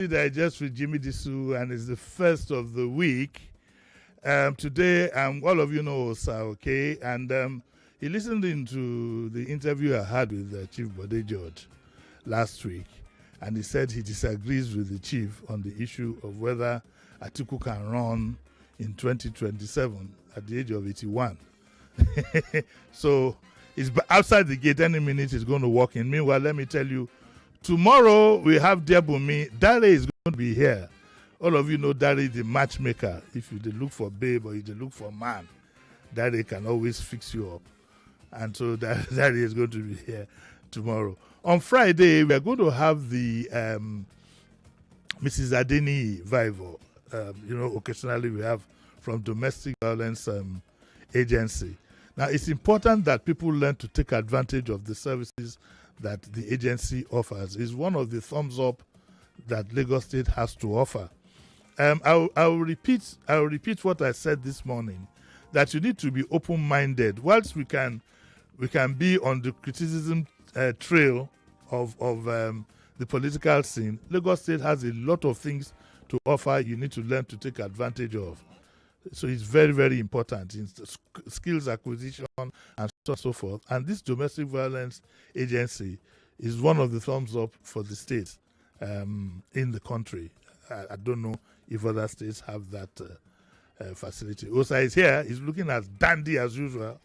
Digest with Jimi Disu, and it's the first of the week. Today, all of you know Sir, okay? And he listened into the interview I had with Chief Bode George last week, and he said he disagrees with the chief on the issue of whether Atiku can run in 2027 at the age of 81. So he's outside the gate. Any minute he's going to walk in. Meanwhile, let me tell you, tomorrow we have Diabumi. Dare is going to be here. All of you know Dare is the matchmaker. If you look for babe or you look for man, Dare can always fix you up. And so Dare is going to be here tomorrow. On Friday, we are going to have the Mrs. Adeni Vivo. Occasionally we have from Domestic Violence Agency. Now, it's important that people learn to take advantage of the services that the agency offers. It's one of the thumbs up that Lagos State has to offer. I will repeat what I said this morning, that you need to be open-minded. Whilst we can be on the criticism trail of the political scene, Lagos State has a lot of things to offer. You need to learn to take advantage of. So it's very, very important in skills acquisition and so on and so forth. And this domestic violence agency is one of the thumbs up for the states in the country. I don't know if other states have that facility. Osa is here. He's looking as dandy as usual.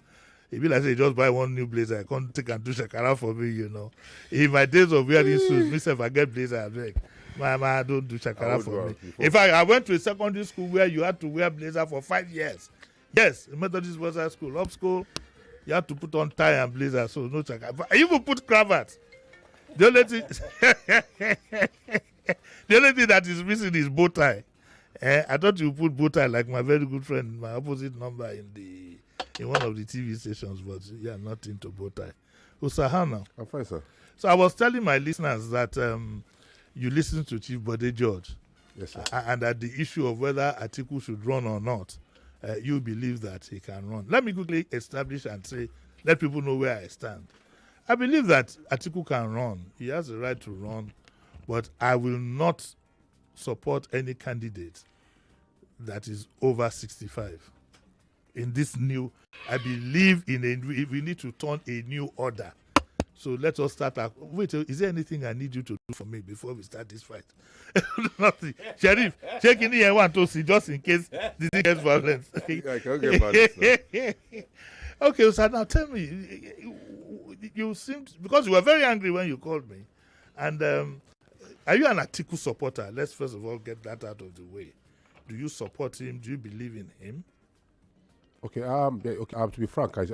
He be like, say, just buy one new blazer. I can't take and do shakara for me, you know. In my days of wearing suits, myself, I get blazer, I beg. Mama, don't do shakara for me. In fact, I went to a secondary school where you had to wear blazer for 5 years. Yes, Methodist Boys High School. Up school, you had to put on tie and blazer, so no shakara. But I even put cravat. The only thing that is missing is bow tie. I thought you put bow tie like my very good friend, my opposite number in one of the TV stations, but yeah, not into bow tie. Usahana. I'm fine, sir. So I was telling my listeners that you listened to Chief Bode George. Yes, sir. And that the issue of whether Atiku should run or not, you believe that he can run. Let me quickly establish and say, let people know where I stand. I believe that Atiku can run. He has the right to run, but I will not support any candidate that is over 65. In this new, I believe we need to turn a new order. So let us start. Wait, is there anything I need you to do for me before we start this fight? Nothing. Sheriff, check in here, want to see, just in case this thing gets violent. I can't get violence. Okay, so now tell me, you seemed, because you were very angry when you called me, and are you an Atiku supporter? Let's first of all get that out of the way. Do you support him? Do you believe in him? Okay. To be frank, I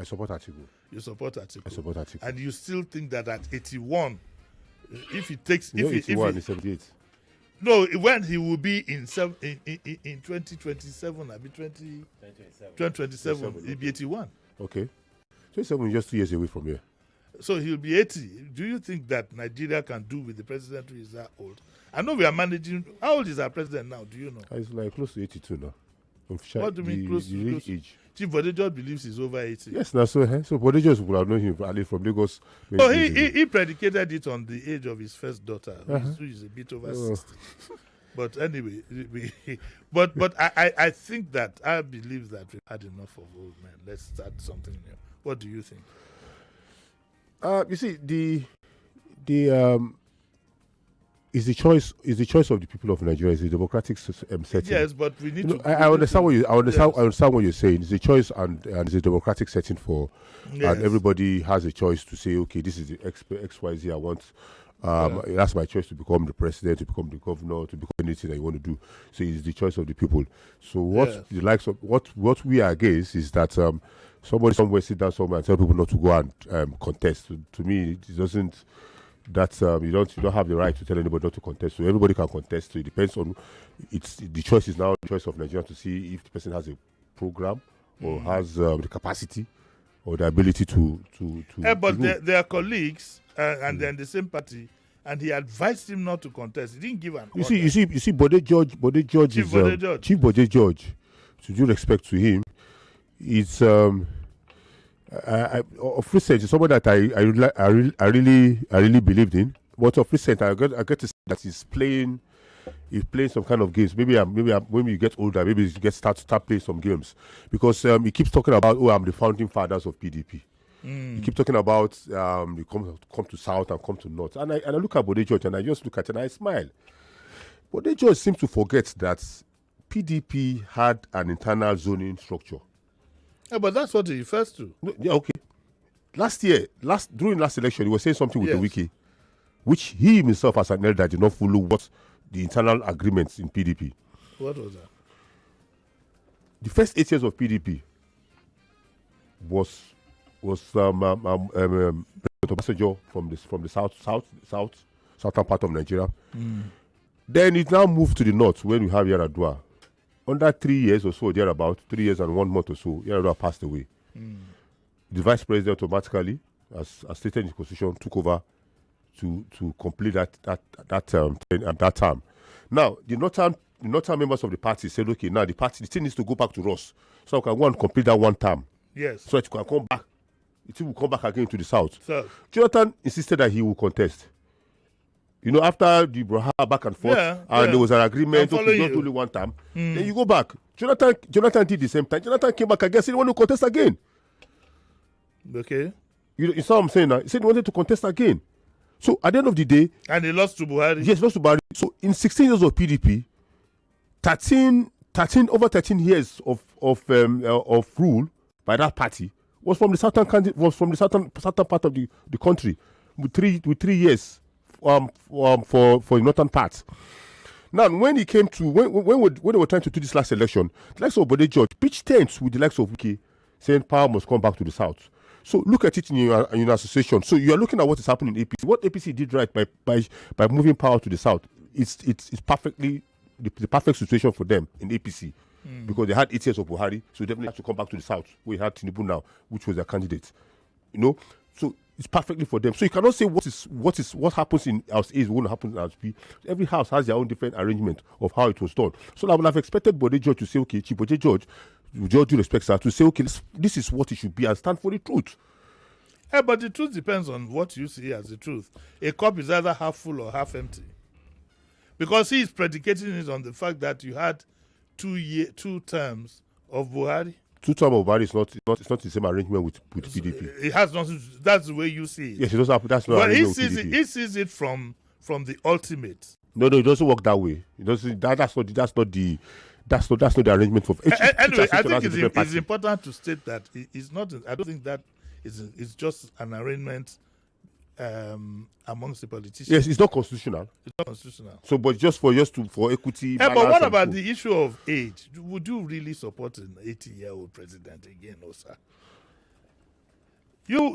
support Atiku. You support Atiku. I support Atiku. And you still think that at 81, if he takes, no, 81 is 78. No, when he will be in 2027, I'll be 2027, he'll be 81. Okay. 27 is just 2 years away from here. So he'll be 80. Do you think that Nigeria can do with the president who is that old? I know we are managing. How old is our president now? Do you know? He's like close to 82 now. What do you mean close to age? Chief Bode George believes he's over 80. Yes, now so Bode George would have known him from Lagos. Oh, he predicated it on the age of his first daughter, who is a bit over 60. But anyway, I think that, I believe that we've had enough of old men. Let's start something new. What do you think? You see, is the choice of the people of Nigeria. Is a democratic setting. Yes, but we need to. I understand what I understand what you're saying. It's a choice and it's a democratic setting for, and everybody has a choice to say, okay, this is the XYZ I want. That's my choice to become the president, to become the governor, to become anything that you want to do. So it's the choice of the people. So the likes of what we are against is that somebody somewhere sit down somewhere and tell people not to go and contest. To me, it doesn't. That you don't have the right to tell anybody not to contest. So everybody can contest. So it depends on the choice is now the choice of Nigeria to see if the person has a program or has the capacity or the ability to. But they are colleagues and they're in the same party. And he advised him not to contest. He didn't give an order. You see, Bode George Chief Bode George. To due respect to him, it's of recent, someone that I really believed in But of recent, I get to see that he's playing some kind of games. Maybe when you get older, maybe you start playing some games, because he keeps talking about, I'm the founding fathers of PDP. He keeps talking about they come to South and come to North, and I look at Bode George and I just look at it and I smile. Bode George seems to forget that PDP had an internal zoning structure. Yeah, but that's what he refers to. Yeah, okay. During last election, he was saying something with the wiki, which he himself as an elder did not follow what the internal agreements in PDP. What was that? The first 8 years of PDP was President Obasanjo from the southern part of Nigeria. Then it now moved to the north when we have Yaradua. Under 3 years or so, thereabout 3 years and 1 month or so, Yaradua passed away. The vice president automatically, as stated in the constitution, took over to complete that term. Now, the northern members of the party said, okay, now the thing needs to go back to us, so we can go and complete that 1 term. Yes. So it can come back. It will come back again to the south. So, Jonathan insisted that he will contest. After the Braha back and forth, there was an agreement, okay, not only 1 term, then you go back. Jonathan did the same time. Jonathan came back again, said he wanted to contest again. Okay. You saw what I'm saying now? He said he wanted to contest again. So at the end of the day... And he lost to Buhari? Yes, lost to Buhari. So in 16 years of PDP, 13 years of rule by that party was from the southern part of the country, with 3 years for the northern part. Now, when he came to when they were trying to do this last election, the likes of Bode George pitched tents with the likes of Wiki, saying power must come back to the south. So look at it in your association. So you are looking at what is happening in APC. What APC did right by moving power to the south, it's perfectly the perfect situation for them in APC. Because they had 8 years of Buhari, so they definitely have to come back to the south. We had Tinubu now, which was their candidate. So it's perfectly for them. So you cannot say what happens in House A is going to happen in House B. Every house has their own different arrangement of how it was done. So I would have expected Bode George to say, okay, Bode George, with all due respect, sir, to say, okay, this is what it should be and stand for the truth. Yeah, but the truth depends on what you see as the truth. A cup is either half full or half empty. Because he is predicating it on the fact that you had 2 terms of Buhari. 2 terms of Buhari is not the same arrangement with PDP. It has nothing. That's the way you see it. Yes, it doesn't happen. That's not. But he sees it from the ultimate. No, it doesn't work that way. It doesn't. That's not the arrangement for. Anyway, I think it's important to state that it's not. I don't think that it's just an arrangement amongst the politicians. Yes, it's not constitutional. It's not constitutional. So, but just for equity. Yeah, but what about the issue of age? Would you really support an 80-year-old president again, no, sir? You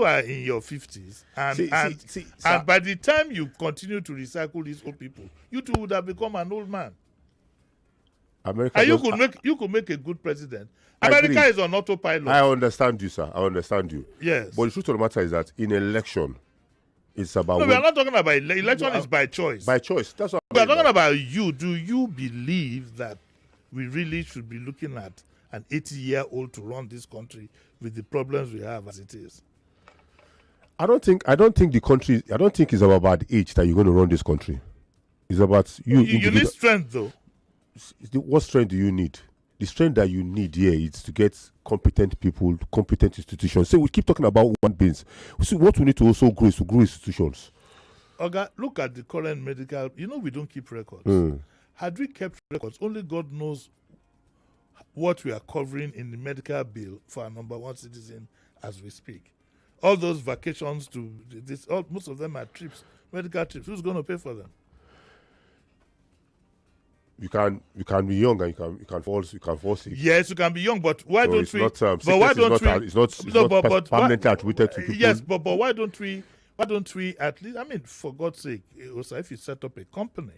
are in your 50s, and by the time you continue to recycle these old people, you too would have become an old man. And you could make a good president. America is on autopilot. I understand you, sir. I understand you. Yes. But the truth of the matter is that in election, it's about... No, we are not talking about election. Is by choice. By choice. That's what we are talking about you. Do you believe that we really should be looking at an 80-year-old to run this country with the problems we have as it is? I don't think it's about age that you're going to run this country. It's about you. You need strength, though. What strength do you need? The strength that you need here is to get competent people, competent institutions. So we keep talking about one beings. So what we need to also grow is to grow institutions. Okay, look at the current medical. We don't keep records. Had we kept records, only God knows what we are covering in the medical bill for our number 1 citizen as we speak. All those vacations to this, most of them are trips, medical trips. Who's going to pay for them? You can be young and you can fall sick. Yes, you can be young, but why don't we? It's not permanently attributed to people. Yes, but why don't we at least? I mean, for God's sake, also if you set up a company,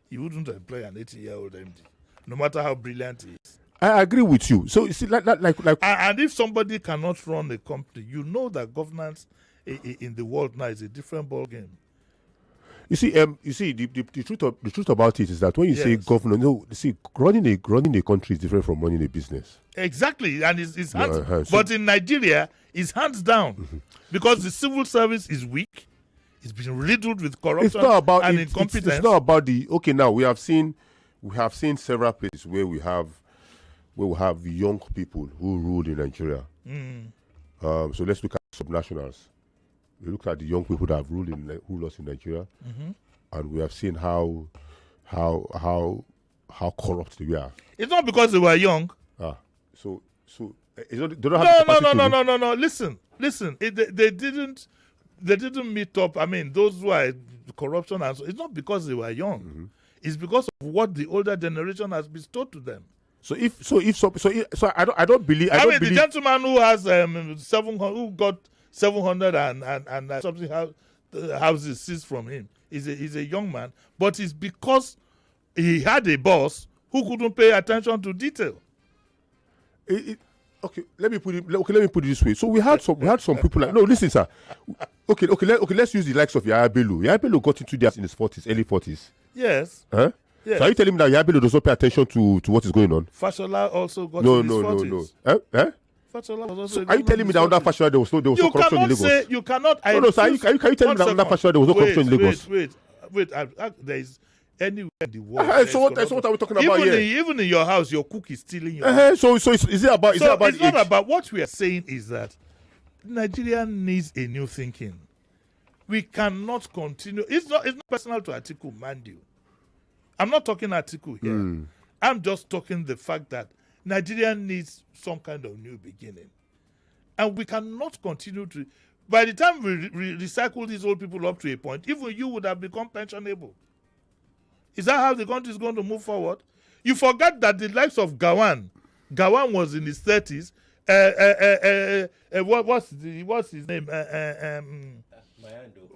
you wouldn't employ an 80-year-old MD, no matter how brilliant he is. I agree with you. So you see, like, and if somebody cannot run a company, that governance in the world now is a different ball game. You see, the truth about it is that when you say government, running a country is different from running a business. Exactly, and it's hands. But in Nigeria, it's hands down because the civil service is weak. It's been riddled with corruption and incompetence. It's not about the now we have seen several places where we have young people who ruled in Nigeria. So let's look at subnationals. We look at the young people that have ruled us in Nigeria, and we have seen how corrupt they were. It's not because they were young. So they don't have no. Listen. They didn't meet up. I mean, those who are corruption, and so it's not because they were young. It's because of what the older generation has bestowed to them. So I don't believe. The gentleman who has who got 700 and something houses seized from him is a young man, but it's because he had a boss who couldn't pay attention to detail. Let me put it this way. So we had some people like, no, listen, sir. Okay. Let's use the likes of Yahya Bello. Yahya Bello got into this in his 40s, early 40s. Yes. Huh? Yes. So are you telling me that Yahya Bello does not pay attention to what is going on? Fashola also got in his 40s. No. Fashola was also so are you telling me that under Fashola there was no corruption in Lagos? You cannot. No. So can you tell me that under Fashola there was no corruption in Lagos? Wait. There is anywhere in the world. So what are we talking about here? Even in your house, your cook is stealing your. So is it about? It's not about what we are saying. Is that Nigeria needs a new thinking. We cannot continue. It's not personal to Atiku, mind you. I'm not talking Atiku here. I'm just talking the fact that Nigeria needs some kind of new beginning, and we cannot continue to. By the time we recycle these old people up to a point, even you would have become pensionable. Is that how the country is going to move forward? You forget that the likes of Gawan was in his 30s. What's his name?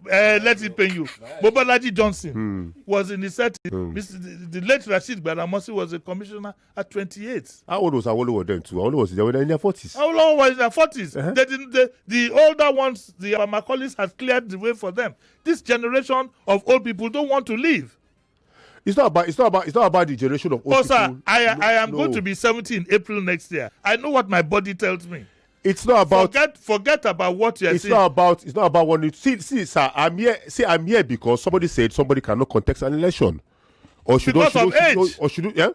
Let it pain you. Bobalaji Johnson was in his 30s. The late Rashid Gbadamosi was a commissioner at 28. How old was Awolowo then too? Awolowo was in their 40s. Awolowo was in their 40s. The older ones, the Macaulays, had cleared the way for them. This generation of old people don't want to leave. It's not about the generation of old people. Sir, I am going to be 70 in April next year. I know what my body tells me. It's not about forget about what you're saying. It's not about what you see, sir. I'm here because somebody said somebody cannot contest an election. Or should because of age. Or should yeah?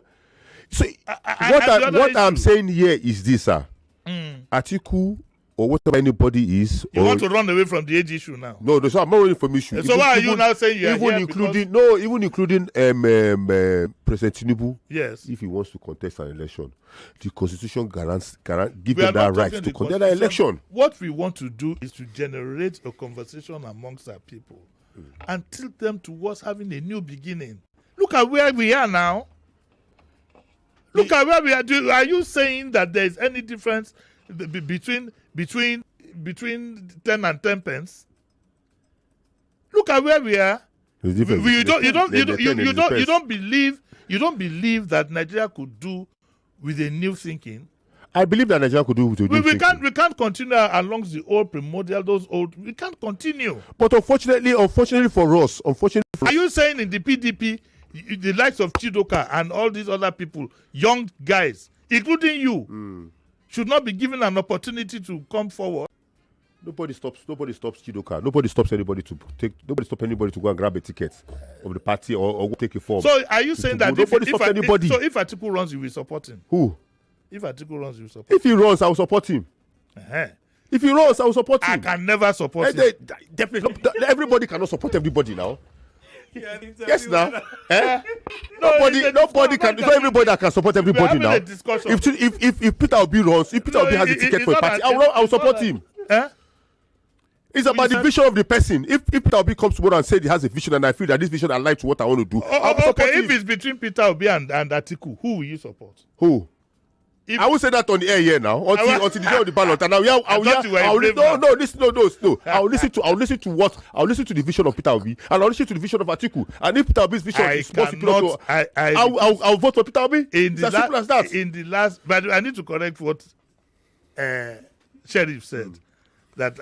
So what I'm saying here is this, sir. Atiku or whatever anybody is. You want to run away from the age issue now? No, so I'm not running from issue. So why are you now saying you're even here including President Tinubu? Yes. If he wants to contest an election, the Constitution give them that right to contest an election. What we want to do is to generate a conversation amongst our people and tilt them towards having a new beginning. Look at where we are now. Look at where we are. Are you saying that there is any difference between 10 and 10 pence? Look at where we are. You don't believe that Nigeria could do with a new thinking. I believe that Nigeria could do with a new thinking. We can't continue along the old primordial, we can't continue. But unfortunately for us, are you saying in the PDP, the likes of Chidoka and all these other people, young guys, including you, should not be given an opportunity to come forward? Nobody stops Chidoka. Nobody stops anybody to go and grab a ticket of the party or take a form. So are you saying that if Atiku runs, you will support him? Who? If Atiku runs, you will support him? If he runs, I will support him. If he runs, I will support him. I can never support him. Definitely. Everybody cannot support everybody now. Yes, now. Nobody can. Not everybody that can support everybody now. If Peter Obi runs, if Peter Obi has a ticket for a party, I will support him. It's about the vision of the person. If Peter Obi comes tomorrow and says he has a vision and I feel that this vision aligns to what I want to do, if it's between Peter Obi and Atiku, who will you support? Who? I will say that on the air here now until the day of the ballot. And now I will listen to the vision of Peter Obi and I'll listen to the vision of Atiku. And if Peter Obi's vision is more superior, I'll vote for Peter Obi. It's as simple as that. But I need to correct what Sheriff said. That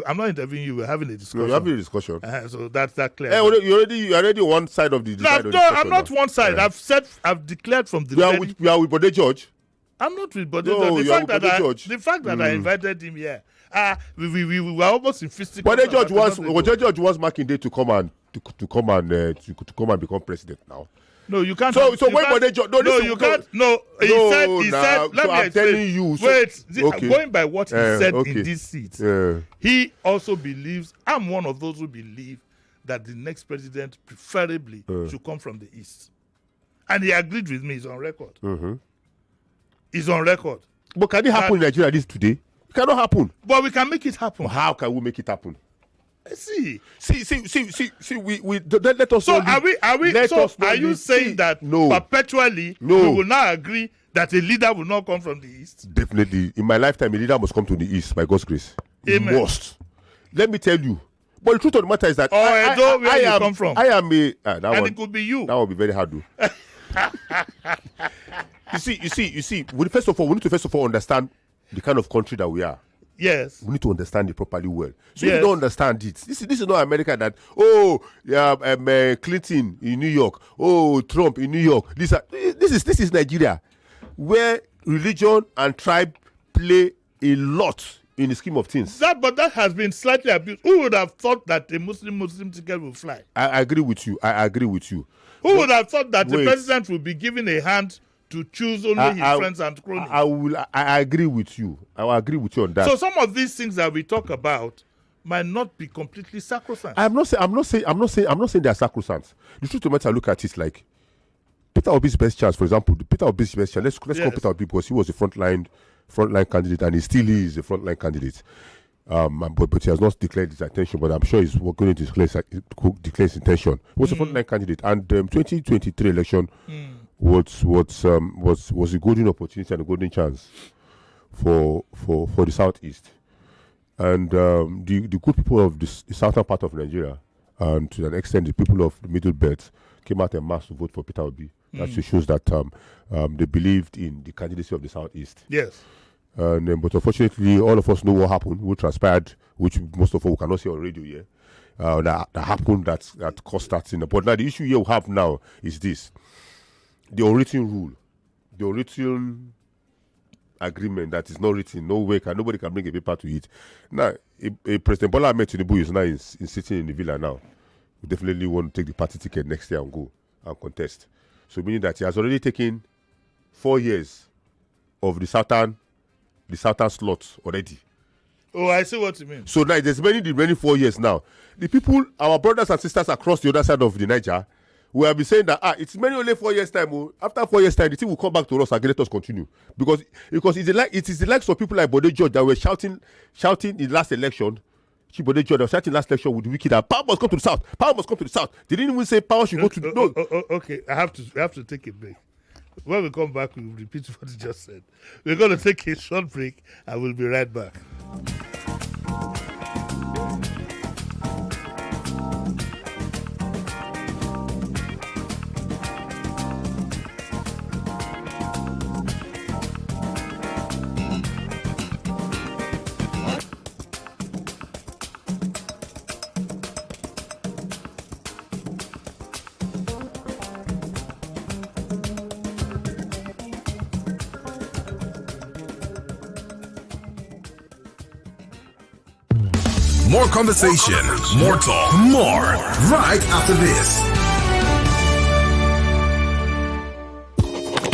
I'm not interviewing you. We're having a discussion. No, you're having a discussion. So that's that clear. You're already on one side of the discussion. No, I'm not one side. I've declared from the. We are with Bode George. I'm not with Bode George. The fact that I invited him here, we were almost in physical. But the judge wants Makinde to come and become president now. No, you can't. So you when can't, you can't. No, he said. Let so me I'm explain. telling you. Wait, okay. Going by what he said okay. in this seat, he also believes. I'm one of those who believe that the next president, preferably, should come from the east, and he agreed with me. He's on record. Mm-hmm. He's on record. But can it happen in Nigeria this today? It cannot happen. But we can make it happen. How can we make it happen? See, we let us. So are you saying that perpetually we will not agree that a leader will not come from the east? Definitely. In my lifetime, a leader must come to the east by God's grace. Amen. Must. Let me tell you. But the truth of the matter is that where you come from. I am a it could be you. That would be very hard to. You see. First of all, we need to understand the kind of country that we are. Yes. We need to understand it properly well. So yes. if you don't understand it, this is not America that, Clinton in New York, Trump in New York. This is Nigeria, where religion and tribe play a lot in the scheme of things. But that has been slightly abused. Who would have thought that a Muslim ticket will fly? I agree with you. Who would have thought that the president would be given a hand to choose only his friends and cronies? I agree with you. I will agree with you on that. So some of these things that we talk about might not be completely sacrosanct. I'm not saying they are sacrosanct. The truth of the matter, look at it like Peter Obi's best chance, for example. Peter Obi's best chance. Let's call Peter Obi because he was a frontline candidate and he still is a frontline candidate. But he has not declared his intention. But I'm sure he's going to declare his intention. He was a frontline candidate, and 2023 election was a golden opportunity and a golden chance for the southeast, and the good people of the southern part of Nigeria, and to an extent the people of the middle belt, came out en masse to vote for Peter Obi. That shows that they believed in the candidacy of the southeast. Yes. But unfortunately, all of us know what happened, what transpired, which most of us cannot see on radio here. That happened, that caused that thing. But now the issue here we have now is this: the unwritten rule, the unwritten agreement that is not written. Nobody can bring a paper to it. Now, President Bola Ahmed Tinubu is now sitting in the villa now. We definitely want to take the party ticket next year and go and contest. So meaning that he has already taken 4 years of the southern slots already. Oh, I see what you mean. So now there's the remaining 4 years now. The people, our brothers and sisters across the other side of the Niger, we have been saying that it's only 4 years time. After 4 years time, the thing will come back to us and let us continue because it is the likes of people like Bode George that were shouting in last election. Bode George was shouting last election with the wicked that power must come to the south. Power must come to the south. They didn't even say power should go to the north. Okay, I have to take a break. When we come back, we'll repeat what you just said. We're going to take a short break and we'll be right back. More conversation, more talk, more right after this.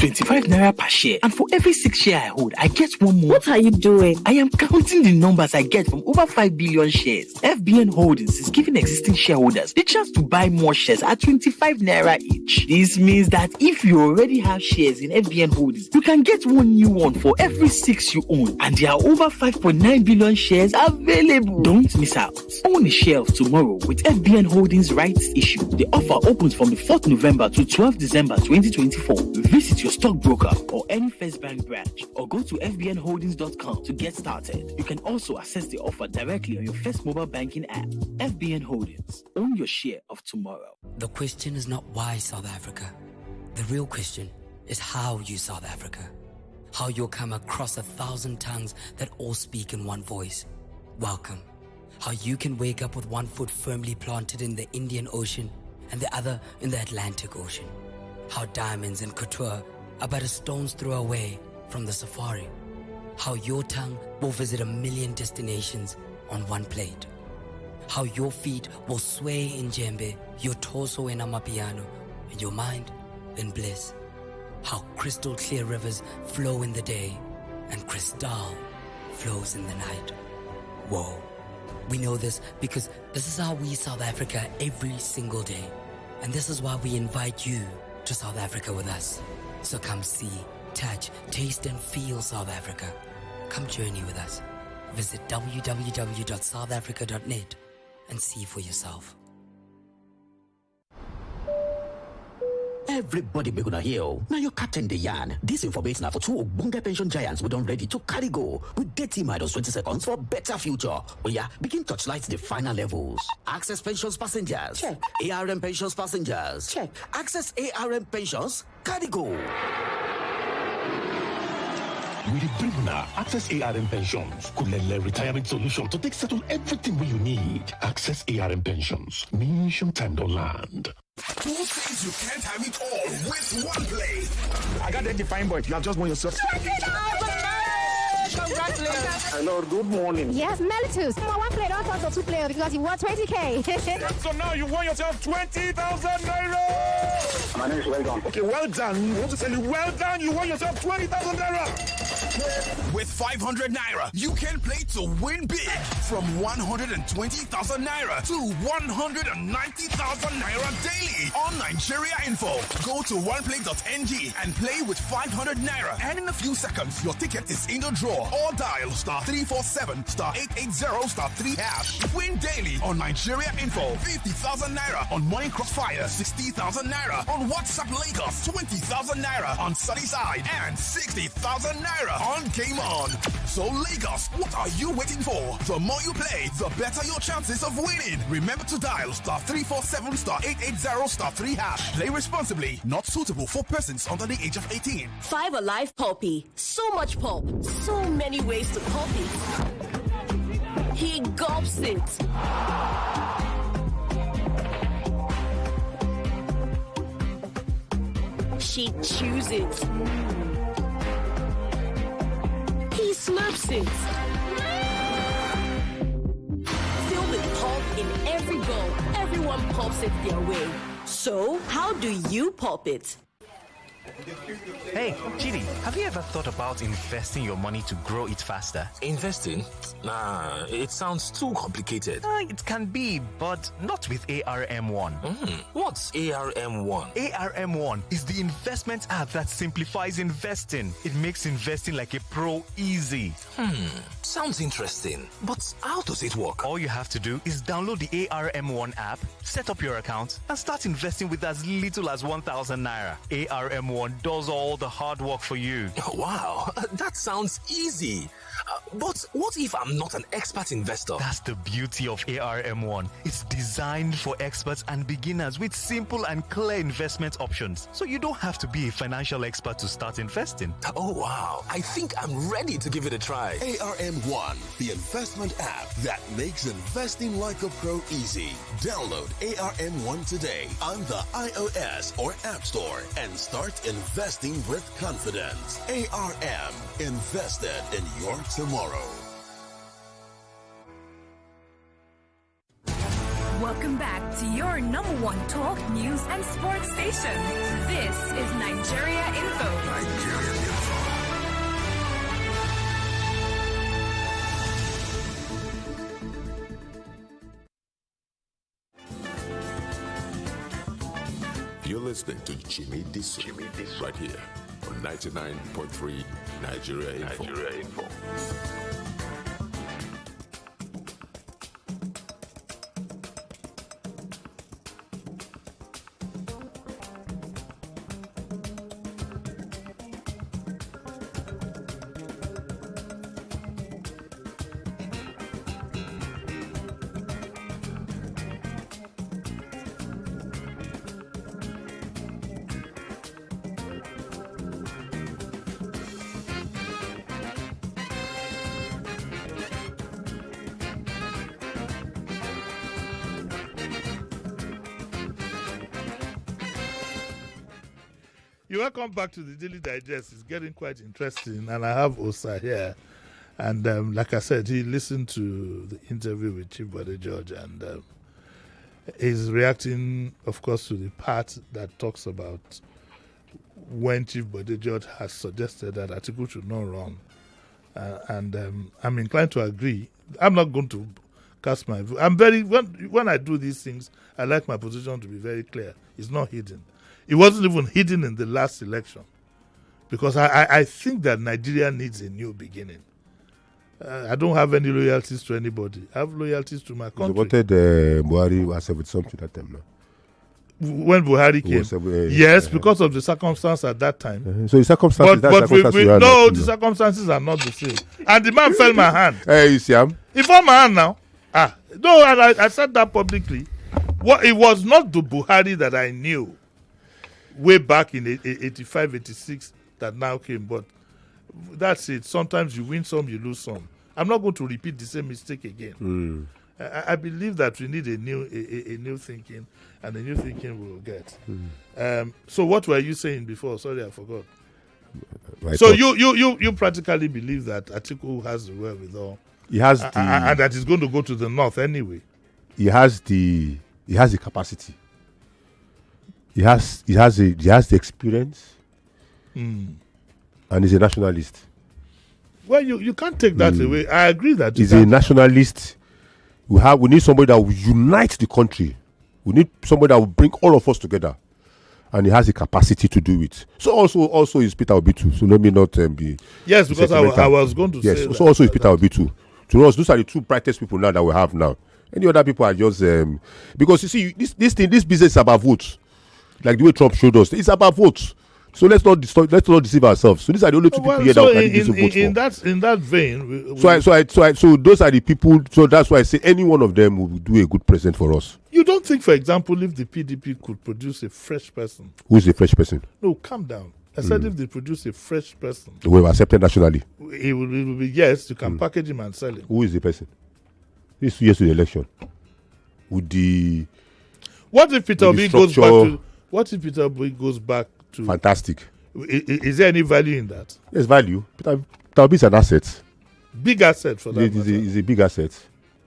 25 naira per share, and for every 6 share I hold, I get one more. What are you doing? I am counting the numbers I get from over 5 billion shares. FBN Holdings is giving existing shareholders the chance to buy more shares at 25 naira each. This means that if you already have shares in FBN Holdings, you can get one new one for every 6 you own, and there are over 5.9 billion shares available. Don't miss out. Own a share of tomorrow with FBN Holdings rights issue. The offer opens from the 4th November to 12th December 2024. Visit your stockbroker or any First Bank branch, or go to fbnholdings.com to get started. You can also access the offer directly on your First mobile banking app. FBN Holdings. Own your share of tomorrow. The question is not why South Africa. The real question is how you South Africa. How you'll come across 1,000 tongues that all speak in one voice. Welcome. How you can wake up with one foot firmly planted in the Indian Ocean and the other in the Atlantic Ocean. How diamonds and couture are but a stone's throw away from the safari. How your tongue will visit 1,000,000 destinations on one plate. How your feet will sway in djembe, your torso in amapiano, and your mind in bliss. How crystal clear rivers flow in the day and crystal flows in the night. Whoa. We know this because this is how we South Africa every single day. And this is why we invite you to South Africa with us. So come see, touch, taste and feel South Africa. Come journey with us. Visit www.southafrica.net and see for yourself. Everybody be gonna hear. Now your captain the yarn. This information are for two Ogbonge pension giants we don't ready to carry go. With 30 minus 20 seconds for better future. Oh yeah, begin touchlight the final levels. Access pensions passengers. Check. ARM pensions passengers. Check. Access ARM pensions. Carry go. With the Bribuna, Access ARM Pensions, Kulele retirement solution to take settle everything you need. Access ARM Pensions, Mission time to land. Who says you can't have it all with one play? I got that defined boy. You have just won yourself. Congratulations. Hello, good morning. Yes, Melitus. One player, don't talk to two players because you won 20K. So now you won yourself 20,000 naira. My name is Well Done. Okay, well done. You want to tell you, well done. You won yourself 20,000 naira. With 500 naira, you can play to win big. From 120,000 naira to 190,000 naira daily on Nigeria Info. Go to oneplay.ng and play with 500 naira. And in a few seconds, your ticket is in the draw. Or dial *347*880*3#. Win daily on Nigeria Info. 50,000 naira on Money Crossfire. 60,000 naira on WhatsApp Lagos. 20,000 naira on Sunnyside. And 60,000 naira on Game On. So Lagos, what are you waiting for? The more you play, the better your chances of winning. Remember to dial *347*880*3#. Play responsibly. Not suitable for persons under the age of 18. 5 Alive Poppy. So much pulp. So many ways to pop it. He gulps it. She chews it. He slurps it. Filled with pulp in every bowl. Everyone pops it their way. So, how do you pop it? Hey, Chidi, have you ever thought about investing your money to grow it faster? Investing? Nah, it sounds too complicated. It can be, but not with ARM1. What's ARM1? ARM1 is the investment app that simplifies investing. It makes investing like a pro easy. Sounds interesting, but how does it work? All you have to do is download the ARM1 app, set up your account, and start investing with as little as 1,000 naira. ARM1 does all the hard work for you. Wow, that sounds easy. But what if I'm not an expert investor? That's the beauty of ARM1. It's designed for experts and beginners with simple and clear investment options. So you don't have to be a financial expert to start investing. Oh, wow. I think I'm ready to give it a try. ARM1, the investment app that makes investing like a pro easy. Download ARM1 today on the iOS or App Store and start investing with confidence. ARM, invested in your tomorrow. Welcome back to your number one talk, news, and sports station. This is Nigeria Info. Nigeria Info. You're listening to Jimi Disu, right here on 99.3 Nigeria Info. Nigeria Info. You're welcome back to the Daily Digest. It's getting quite interesting, and I have Osa here. And like I said, he listened to the interview with Chief Bode George, and he's reacting, of course, to the part that talks about when Chief Bode George has suggested that Atiku should not run. I'm inclined to agree. I'm not going to cast my view. When I do these things, I like my position to be very clear. It's not hidden. It wasn't even hidden in the last election, because I think that Nigeria needs a new beginning. I don't have any loyalties to anybody. I have loyalties to my country. You wanted Buhari was with something that time now. When Buhari came, yes, because of the circumstance at that time. So the circumstances, the circumstances are not the same. And the man fell my hand. You see him? He fell my hand now. No, and I said that publicly. It was not the Buhari that I knew way back in 85, 86 that now came, but that's it. Sometimes you win some, you lose some. I'm not going to repeat the same mistake again. I believe that we need a new thinking, and a new thinking we'll get. So what were you saying before? Sorry, I forgot. You practically believe that Atiku has the wherewithal. He has and that he's going to go to the north anyway. He has the capacity. He has the experience, and he's a nationalist. Well, you can't take that away. I agree that he's a nationalist. We need somebody that will unite the country. We need somebody that will bring all of us together, and he has the capacity to do it. So also is Peter Obi too. So let me not be. Yes, because I was going to say. Yes, so also is Peter Obi too. To us, those are the two brightest people now that we have now. Any other people are just because you see this business is about votes. Like the way Trump showed us, it's about votes. So let's not deceive ourselves. So these are the only two people here that we can vote for. In that vein, so those are the people. So that's why I say any one of them will do a good president for us. You don't think, for example, if the PDP could produce a fresh person? Who is a fresh person? No, calm down. I said if they produce a fresh person, we will accept it nationally. It will be yes. You can package him and sell him. Who is the person? This 2 years to the election. What if Peter Obi goes back to? What if Peter Obi goes back to? Fantastic. Is there any value in that? There's value. Peter Obi is an asset. Big asset for that. He's a big asset.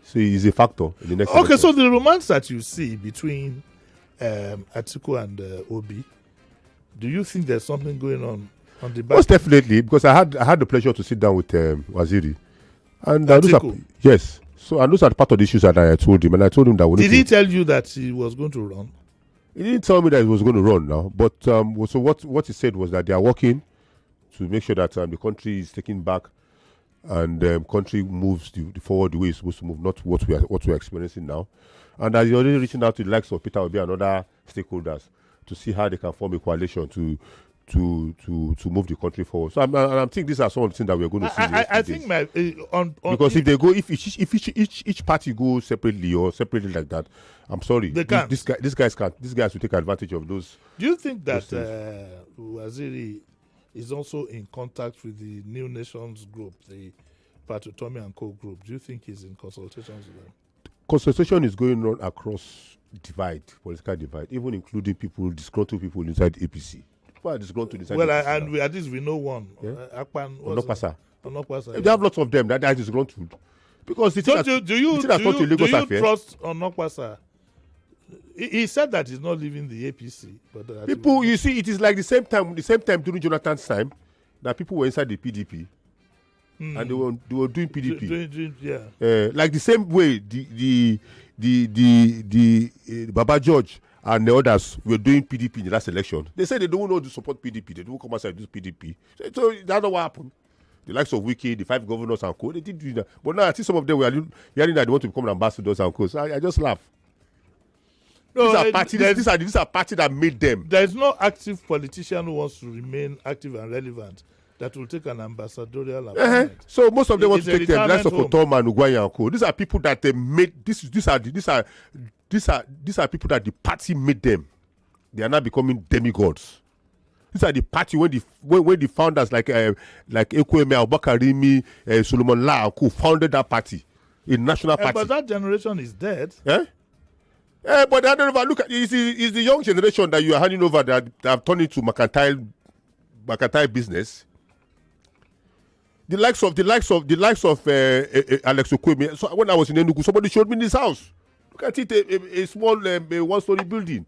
So he's a factor in the next. Okay, election. so the romance that you see between Atiku and Obi, do you think there's something going on the back? Most definitely, because I had the pleasure to sit down with Waziri, and yes. So and those are part of the issues that I told him, and I told him that. Did he tell you that he was going to run? He didn't tell me that he was going to run now, but so what he said was that they are working to make sure that the country is taken back, and country moves forward the way it's supposed to move, not what we're experiencing now, and that he's already reaching out to the likes of Peter Obi and other stakeholders to see how they can form a coalition to move the country forward. So I think these are some of the things that we're going to see. I think because if they go, if each party goes separately or separately like that, I'm sorry, they can't. These guys will take advantage of those. Do you think that Waziri is also in contact with the New Nations group, the Patotomi and Co group? Do you think he's in consultations with them? Consultation is going on across political divide, even including disgruntled people inside APC. Well, and at least we know one. Onokpasa. They have lots of them that is disgruntled. Because do you trust Onokpasa? He said that he's not leaving the APC. But people, you see, it is like the same time during Jonathan's time that people were inside the PDP, and they were doing PDP. Like the same way the Baba George and the others were doing PDP in the last election. They said they don't want to support PDP. They don't come outside and do PDP. So that's not what happened. The likes of Wiki, the 5 governors and co, they did do that. But now I think some of them were hearing that they want to become ambassadors and co. So I just laugh. No, these are parties that made them. There is no active politician who wants to remain active and relevant that will take an ambassadorial appointment. So most of them want to take them. The likes of Tom and Ugwanya and co. These are people that they made. These are people that the party made them. They are now becoming demigods. These are the party when the founders like Ekweme, Abubakarimi, Solomon La who founded that party, a national party. But that generation is dead. But I don't know. Look at it's the young generation that you are handing over that have turned into mercantile business. The likes of Alex Okweme. So when I was in Enugu, somebody showed me this house. Look at it, a small one-story building,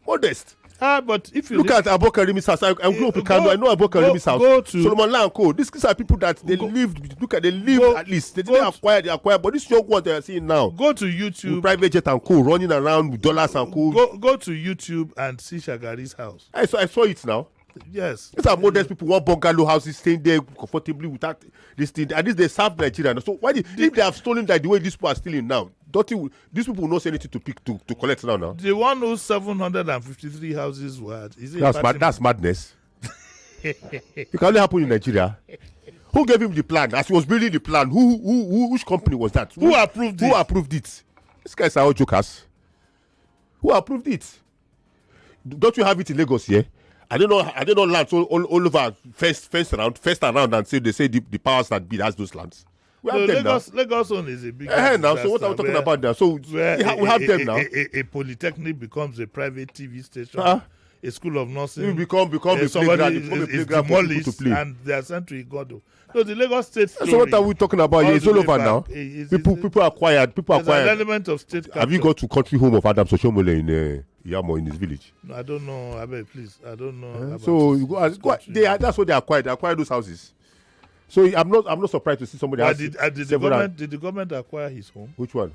modest. But if you look at Abokarimi's house, I grew up in Kano. I know Abokarimi's house. Go to Solomon Lanko. These are people that they lived. Look at they lived at least. They didn't acquire. They acquired. But this young one they are seeing now. Go to YouTube. With private jet and co running around with dollars and co. Go to YouTube and see Shagari's house. I saw it now. Yes. These are modest people. One bungalow houses staying there comfortably without this thing. At least they serve Nigeria. So why if they have stolen that the way these people are stealing now? These people will not say anything to pick to collect now. The one whose 753 houses were. That's madness. It can only happen in Nigeria. Who gave him the plan? As he was building the plan, which company was that? Who approved it? Who approved it? These guys are all jokers. Who approved it? Don't you have it in Lagos here? I don't know lands all over first around and say the powers that be has those lands. We have Lagos one is a big now. So what are we talking about now? So we have them now. A polytechnic becomes a private TV station. A school of nursing become a playground demolished to play. And they are sent to Igodo. So the Lagos state story. So what are we talking about here? It's all over now. People acquired. There's an element of state capture. Have you got to country home of Adam Soshomole in Yamo in his village? No, I don't know. Abel, please. I don't know. So you go, that's what they acquired. They acquired those houses. So I'm not surprised to see somebody else. Did the government acquire his home? Which one?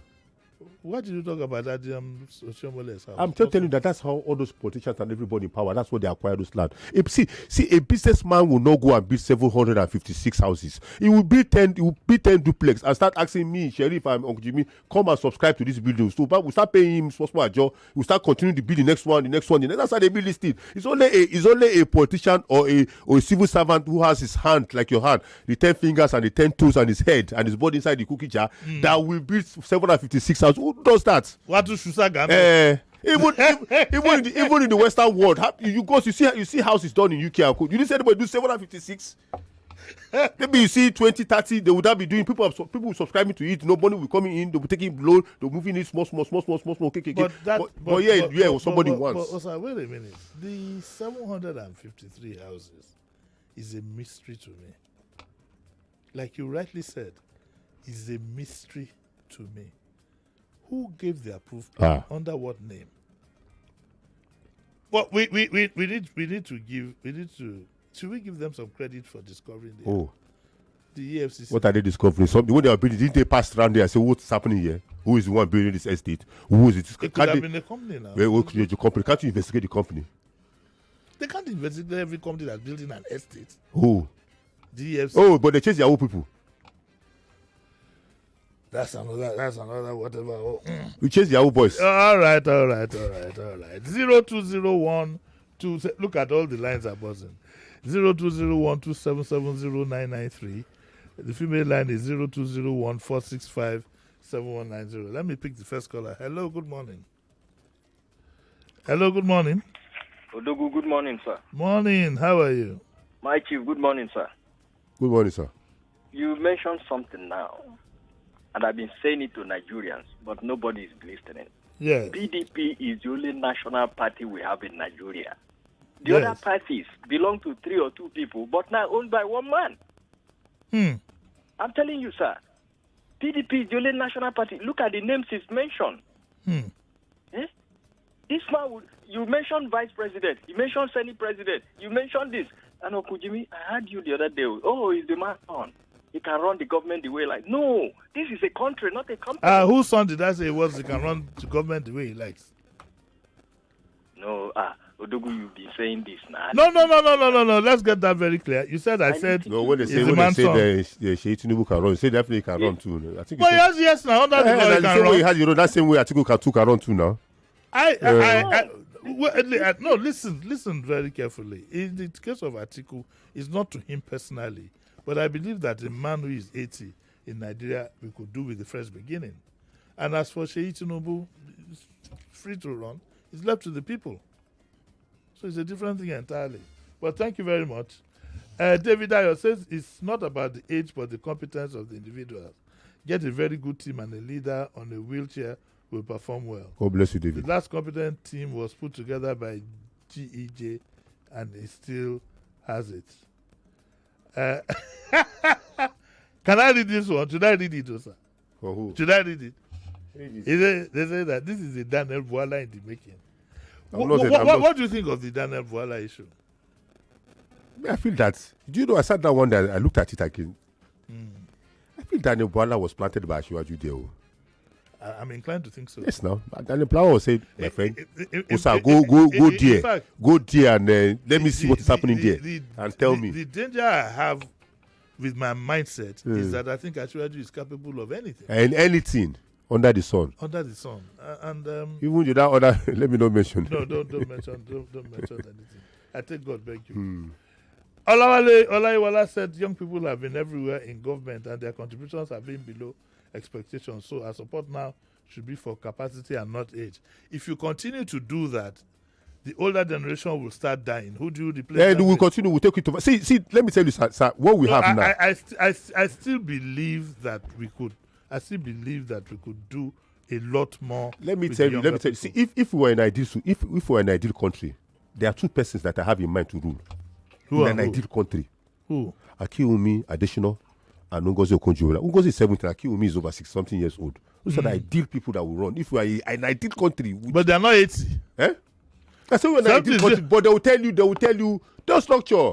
What did you talk about that Oshomole's house? I'm telling you that's how all those politicians and everybody in power, that's what they acquire those land. See, a businessman will not go and build 756 houses. He will build 10 duplex and start asking me, Sheriff, I'm Uncle Jimmy, come and subscribe to this building. So we'll start paying him small job. We'll start continuing to build the next one. That's how they build this thing. It's only a politician or a civil servant who has his hand like your hand, the 10 fingers and the 10 toes and his head and his body inside the cookie jar that will build 756 houses. Who does that? What do Shusaga? Even in the Western world, you see houses done in UK. You didn't say anybody do 756. Maybe you see 20, 30. They would not be doing. People subscribing to it. Nobody will coming in. They will taking loan. They will moving it small. Okay. But somebody wants. But wait a minute. The 753 houses is a mystery to me. Like you rightly said, is a mystery to me. Who gave the approval? Under what name? Well, we need to. Should we give them some credit for discovering the EFCC? What are they discovering? Something when they are building, didn't they pass around there and say what's happening here? Who is the one building this estate? Who is it? It could have been a company now. The company. Can't you investigate the company? They can't investigate every company that's building an estate. Who? The EFCC. But they chase their own people. That's another whatever. We chase the Yahoo boys. All right. 0201 look at all the lines are buzzing. 0201 2770993. The female line is 0201 465 7190. Let me pick the first caller. Hello, good morning. Odogu, good morning, sir. Morning, how are you? My chief, good morning, sir. Good morning, sir. You mentioned something now. And I've been saying it to Nigerians, but nobody is listening. Yes. PDP is the only national party we have in Nigeria. The other parties belong to 3 or 2 people, but now owned by one man. I'm telling you, sir. PDP is the only national party. Look at the names he's mentioned. This man, you mentioned vice president, you mentioned senate president, you mentioned this. And Okujimi, I heard you the other day. He's the man on. He can run the government the way no, this is a country, not a company. Whose son did I say he can run the government the way he likes? No, Odogu, you've been saying this now. No. Let's get that very clear. You said I said no. When they say Sheikh Tinubu can run, say definitely he can run too. I think. But yes, now under the law he can run. That same way Atiku can run too now. No, listen very carefully. In the case of Atiku, it's not to him personally. But I believe that a man who is 80 in Nigeria, we could do with the fresh beginning. And as for Sheikh Tinubu, it's free to run. It's left to the people. So it's a different thing entirely. But thank you very much. David Ayo says it's not about the age but the competence of the individuals. Get a very good team and a leader on a wheelchair will perform well. God bless you, David. The last competent team was put together by GEJ, and it still has it. Can I read this one? Should I read it, sir? For who? Should I read it? They say that this is a Daniel Voila in the making. What do you think of the Daniel Voila issue? I feel that. Do you know, I sat down one day, I looked at it again. I feel Daniel Voila was planted by Asiwaju there. I'm inclined to think so. Yes, now. Daniel Voila said, my friend, go there. Fact, go there and let me see what is happening there and tell me. The danger I have with my mindset is that I think Asiwaju is capable of anything. And anything. Under the sun. Under the sun. And even without other, let me not mention. No, don't mention anything. I take God beg you. Olaiwala said young people have been everywhere in government and their contributions have been below expectations. So our support now should be for capacity and not age. If you continue to do that, the older generation will start dying. Who do you replace? And we'll continue. We'll take it over. See. Let me tell you, sir, what we have now. I still believe that we could. I still believe that we could do a lot more. Let me tell you. See, if we were in an ideal country, there are two persons that I have in mind to rule. In an ideal country. Who? Akiwumi Adesina and Ngozi Okonjo-Iweala. Ngozi is 70. Akiwumi is over 60-something years old. Those are the ideal people that will run. If we are in an ideal country, but they are not 80. Eh? I say we're in an ideal country, but they will tell you, don't structure.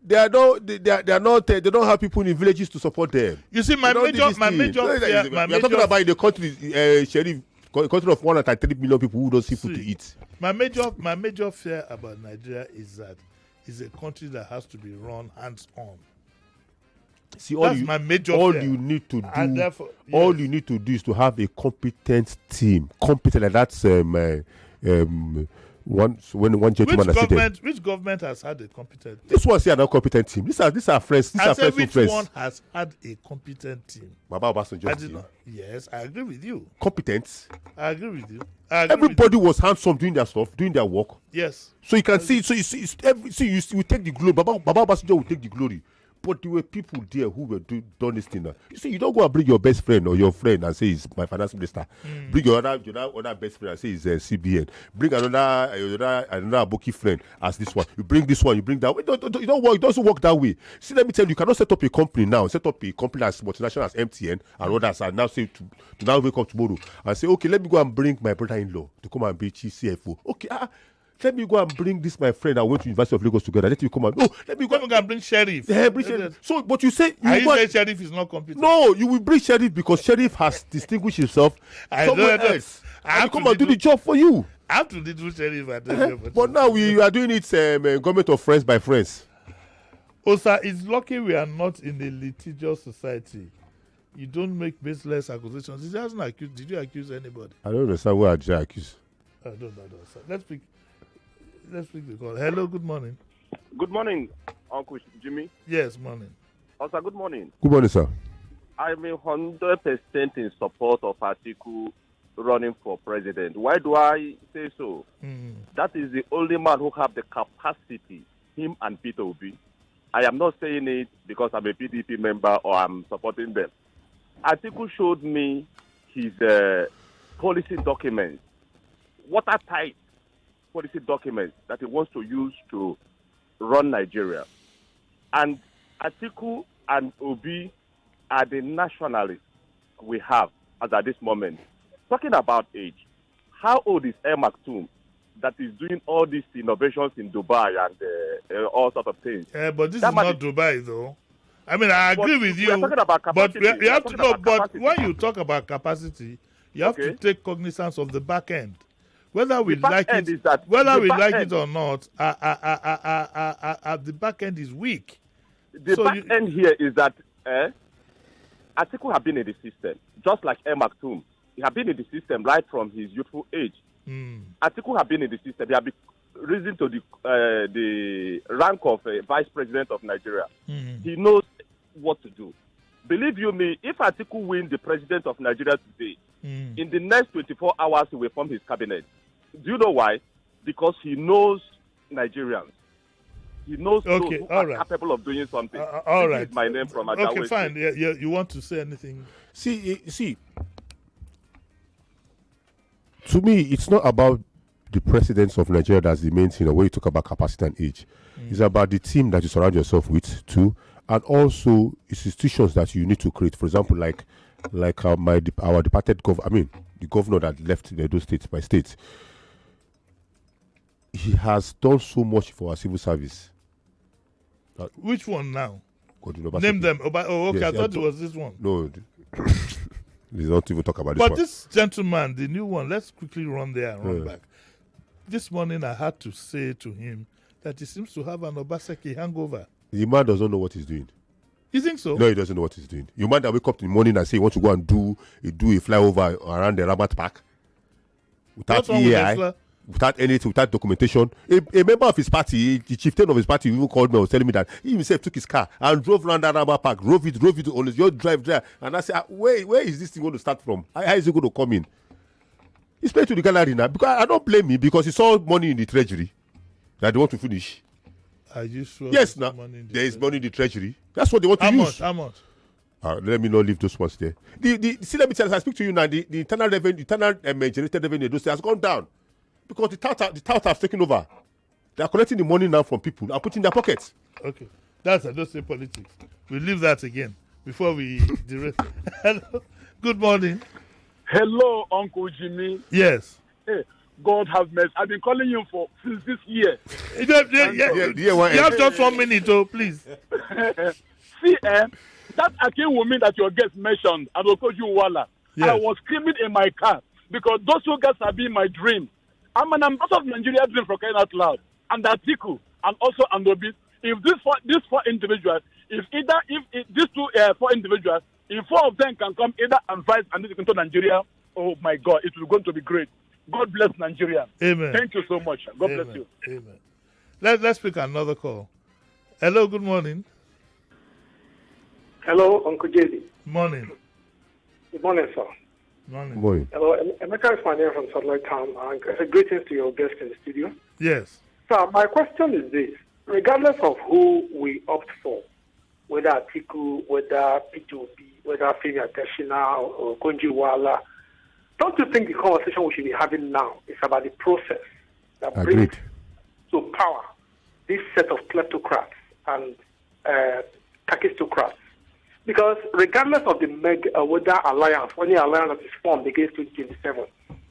They don't have people in villages to support them. You see, my major You're talking about the country, Sheriff, country of 103 million people who don't see food to eat. My major fear about Nigeria is that it's a country that has to be run hands on. See, my major all fear. You need to do, and therefore, yes. All you need to do is to have a competent team. Competent, and that's one gentleman has said. Which government has had a competent team? This one's here not competent team. These are friends. These are friends. Which one has had a competent team? Baba Obasanjo. Yes, I agree with you. Competent. I agree with you. Everybody was hands-on doing their stuff, doing their work. Yes. So you can see. So you take the glory. Baba Obasanjo will take the glory. But there were people there who were done this thing. You see, you don't go and bring your best friend or your friend and say he's my finance minister. Bring your other best friend and say he's CBN. Bring another Aboki friend as this one. You bring this one, you bring that. You don't work. It doesn't work that way. See, let me tell you, you cannot set up a company now. Set up a company as multinational as MTN and others, and now say to now wake up tomorrow and say, okay, let me go and bring my brother-in-law to come and be chief CFO. Okay, let me go and bring this my friend. I went to University of Lagos together. Let me come and let me go and bring Sheriff. Bring Sheriff. So, but you say say Sheriff is not competent. No, you will bring Sheriff because Sheriff has distinguished himself somewhere else. I come and do the job for you. I have to do Sheriff. But now we are doing it government of friends by friends. Sir, it's lucky we are not in a litigious society. You don't make baseless accusations. He hasn't accused. Did you accuse anybody? I don't understand why I just accuse. I don't know, sir. Let's pick the call. Hello, good morning. Good morning, Uncle Jimmy. Yes, morning. Also, good morning. Good morning, sir. I'm 100% in support of Atiku running for president. Why do I say so? That is the only man who have the capacity, him and Peter Obi. I am not saying it because I'm a PDP member or I'm supporting them. Atiku showed me his policy documents, watertight policy documents that he wants to use to run Nigeria. And Atiku and Obi are the nationalists we have as at this moment. Talking about age, how old is El Maktoum that is doing all these innovations in Dubai and all sorts of things? But this is not Dubai, though. I mean, I agree with you. Talking about capacity. But you have to know. But when you talk about capacity, you have to take cognizance of the back end. Whether we like it, it or not, the back end is weak. The back end here is that Atiku have been in the system, just like El Maktoum. He have been in the system right from his youthful age. Atiku have been in the system. He have been risen to the rank of vice president of Nigeria. He knows what to do. Believe you me, if Atiku win the president of Nigeria today, in the next 24 hours he will form his cabinet. Do you know why? Because he knows Nigerians. He knows those who are capable of doing something. All right. Is my name from Ajawe. Okay, fine. Yeah, you want to say anything? See. To me, it's not about the presidents of Nigeria that's the main thing. When you talk about capacity and age, it's about the team that you surround yourself with too, and also institutions that you need to create. For example, like our departed the governor that left those states by state. He has done so much for our civil service. Which one now? God, Name them. Okay, yes, I thought it was this one. No, let's not even talk about this but one. But this gentleman, the new one, let's quickly run there and run back. This morning I had to say to him that he seems to have an Obaseki hangover. The man doesn't know what he's doing. You think so? No, he doesn't know what he's doing. You man that wake up in the morning and say you want to go and do a flyover around the Rabat Park without EAI, without anything, without documentation. A member of his party, the chieftain of his party, even called me and was telling me that he himself took his car and drove around that Rabat Park, drove it on his drive there. And I said, where is this thing going to start from? How is it going to come in? He's playing to the gallery now because I don't blame him because he saw money in the treasury that they want to finish. Are you sure? Yes, now there is money in the treasury. That's what they want to use. How much? Let me not leave those ones there. See, let me tell you, as I speak to you now, the internal revenue, generated revenue has gone down because the tout have taken over. They are collecting the money now from people and putting in their pockets. Okay, that's I don't say politics. We'll leave that again before we direct. Hello, good morning. Hello, Uncle Jimmy. Yes. Hey, God have mercy. I've been calling you since this year. You have just 1 minute, please. See, that Akin woman that your guest mentioned, Adokoju Wala, yes. I was screaming in my car because those two guys have been my dream. I'm an ambassador of Nigeria dream for crying out loud. And Atiku, and also Andobi. If these four individuals, if these four individuals, if 4 of them can come either and fight and lead into Nigeria, oh my God, it is going to be great. God bless Nigeria. Amen. Thank you so much. God bless you. Amen. Let's pick another call. Hello, good morning. Hello, Uncle JD. Morning. Good morning, sir. Morning. Hello, Emeka is my name from Satellite Town. Greetings to your guest in the studio. Yes. Sir, my question is this. Regardless of who we opt for, whether Atiku, whether P2P, whether Femi Adesina or Konjiwala, don't you think the conversation we should be having now is about the process that brings to power this set of kleptocrats and kakistocrats? Because regardless of the whether alliance, any alliance that is formed against 2027,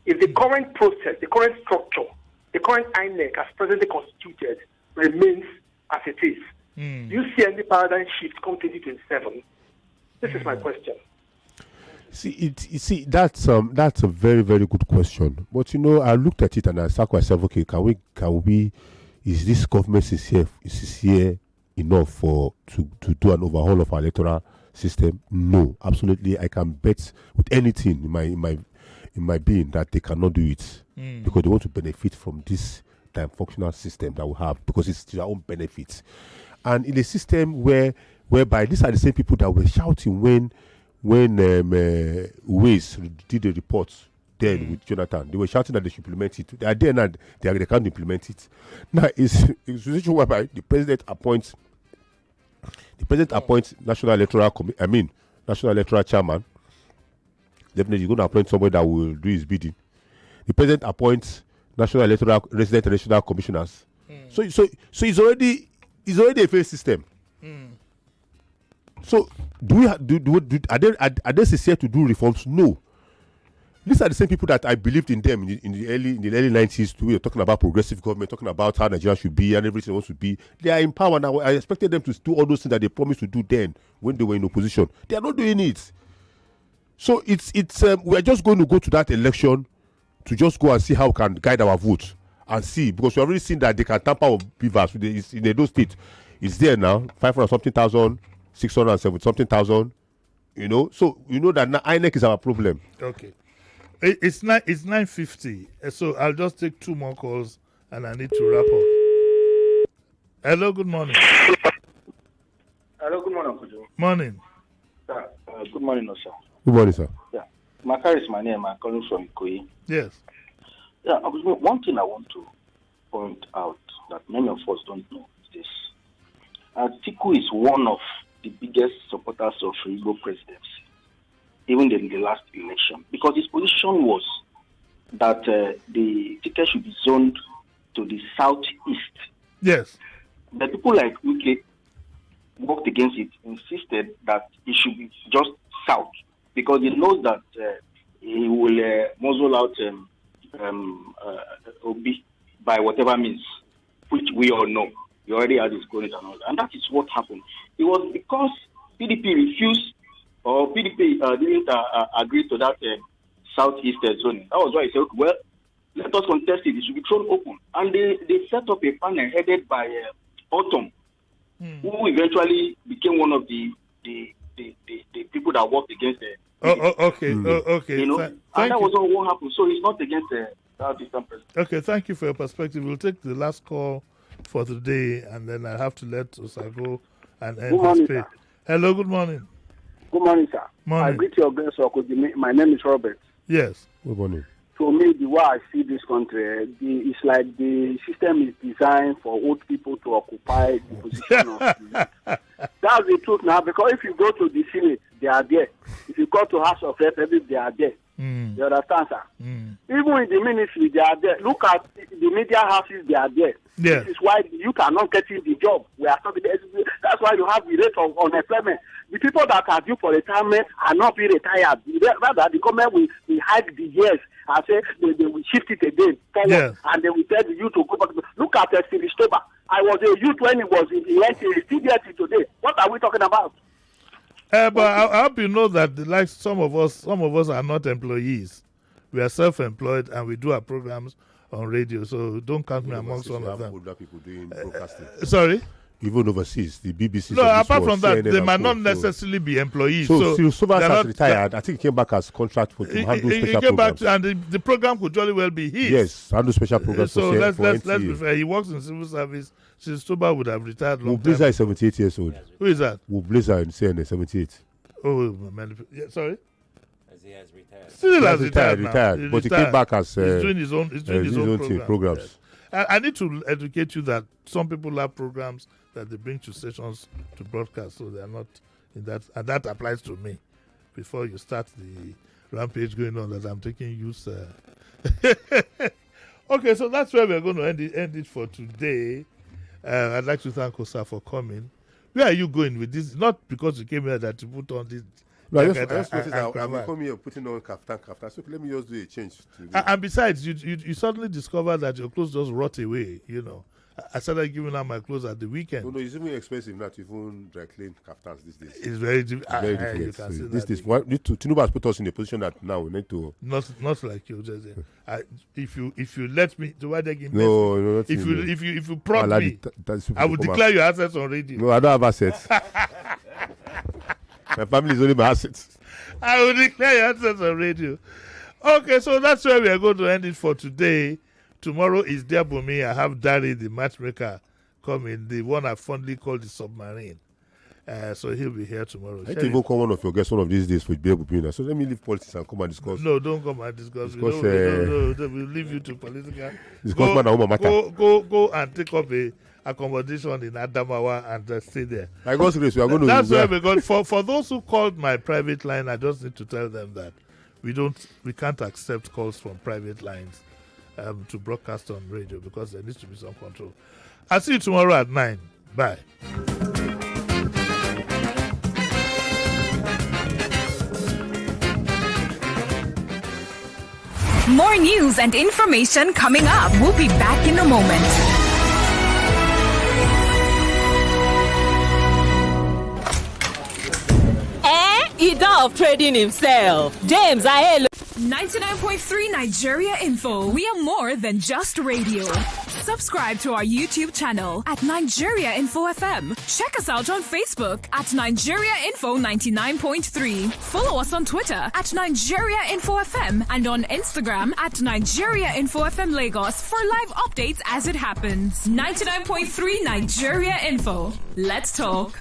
if the current process, the current structure, the current INEC as presently constituted remains as it is, do you see any paradigm shift come 2027? This is my question. See, that's a very, very good question. But I looked at it and I asked myself, okay, can we? Is this government sincere enough to do an overhaul of our electoral system? No, absolutely. I can bet with anything in my being that they cannot do it because they want to benefit from this functional system that we have because it's to their own benefit. And in a system whereby these are the same people that were shouting when Waze did the reports then with Jonathan, they were shouting that they should implement it. They are there now, they can't implement it. Now it's a situation whereby the president appoints National Electoral Chairman. Definitely he's going to appoint somebody that will do his bidding. The president appoints National Electoral Resident Electoral Commissioners. So it's already a failed system. So are they sincere to do reforms? No. These are the same people that I believed in them in the early 90s. We were talking about progressive government, talking about how Nigeria should be and everything else should be. They are in power now. I expected them to do all those things that they promised to do then when they were in opposition. They are not doing it. So it's we are just going to go to that election to just go and see how we can guide our vote and see, because we have already seen that they can tamper with beavers in those states. It's there now, 500-something-thousand, 670-something-thousand. So that now INEC is our problem. Okay. It's 9:50, so I'll just take 2 more calls and I need to wrap up. Hello, good morning. Hello, good morning, Uncle Joe. Morning. Good morning, sir. Good morning, sir. Yeah. Makar is my name. I'm calling from Ikoyi. Yes. Yeah, Uncle Joe, one thing I want to point out that many of us don't know is this. Atiku is one of the biggest supporters of Igbo presidency, even in the last election, because his position was that the ticket should be zoned to the southeast. Yes. The people like Wike worked against it, insisted that it should be just south, because he knows that he will muzzle out Obi by whatever means, which we all know. He already has his credit and all that. And that is what happened. It was because PDP refused, or PDP didn't agree to that southeast zoning. That was why he said, well, let us contest it. It should be thrown open. And they set up a panel headed by Autumn, who eventually became one of the people that worked against the okay. You know, and that was all what happened. So he's not against the Southeastern president. Okay, thank you for your perspective. We'll take the last call for today, and then I have to let Osago and end Good morning, his sir. Hello, good morning. Good morning, sir. Morning. I greet your guest, Okojimi. My name is Robert. Yes. Good morning. For me, the way I see this country, it's like the system is designed for old people to occupy the position of the youth. That's the truth now, because if you go to the Senate, they are there. If you go to House of Representatives, they are there. You understand, sir? Even in the ministry, they are there. Look at the media houses, they are there. Yeah. This is why you cannot get in the job. We are talking. That's why you have the rate of unemployment. The people that are due for retirement are not being retired. Rather, the government will hike the years and say they will shift it again forward, and they will tell the youth to go back. Look at Steve Stober. I was a youth when he was in the NTA. Still there till today. What are we talking about? But I hope you know that, like some of us are not employees. We are self-employed and we do our programs on radio. So don't count me amongst one of them. Older people doing broadcasting. Sorry? Even overseas, the BBC. No, apart from that, they might not necessarily be employees. So Silvers has retired. I think he came back as contract to handle special programs. Back and the program could jolly well be his. Yes, handle special programs. So let's be fair. He works in civil service. Since Stober would have retired long time. Blazer is 78 years old. Who is that? Blazer in CNN, 78. Oh, sorry? As he has retired. Still has retired. But he came back as he's doing his own programs. Yes. I need to educate you that some people have programs that they bring to stations to broadcast, so they are not in that, and that applies to me. Before you start the rampage going on that I'm taking use. Okay, so that's where we're going to end it for today. I'd like to thank Osa for coming. Where are you going with this? Not because you came here that you put on this. No, I just noticed that I'm coming here putting on kaftan. So let me just do a change. And besides, you suddenly discovered that your clothes just rot away, you know. I started giving out my clothes at the weekend. No, it's even expensive now to even dry clean kaftans these days. It's very difficult. You can see this Tinubu has put us in a position that now we need to. Not like you, Jose. If you let me, to why they give me? No, if you prompt me, I will declare your assets on radio. No, I don't have assets. My family is only my assets. I will declare your assets on radio. Okay, so that's where we are going to end it for today. Tomorrow is Diabumi. I have Dari, the matchmaker, coming, the one I fondly call the submarine. So he'll be here tomorrow. I can even call one of your guests one of these days with Diabumi. So let me leave politics and come and discuss. No, don't come and discuss. No, we'll leave you to political. Go and take up a accommodation in Adamawa and stay there. By God's grace, we are going to. That's where we're going. For those who called my private line, I just need to tell them that we can't accept calls from private lines to broadcast on radio because there needs to be some control. I'll see you tomorrow at 9. Bye. More news and information coming up. We'll be back in a moment. He done trading himself. James, I hello. 99.3 Nigeria Info. We are more than just radio. Subscribe to our YouTube channel at Nigeria Info FM. Check us out on Facebook at Nigeria Info 99.3. Follow us on Twitter at Nigeria Info FM and on Instagram at Nigeria Info FM Lagos for live updates as it happens. 99.3 Nigeria Info. Let's talk.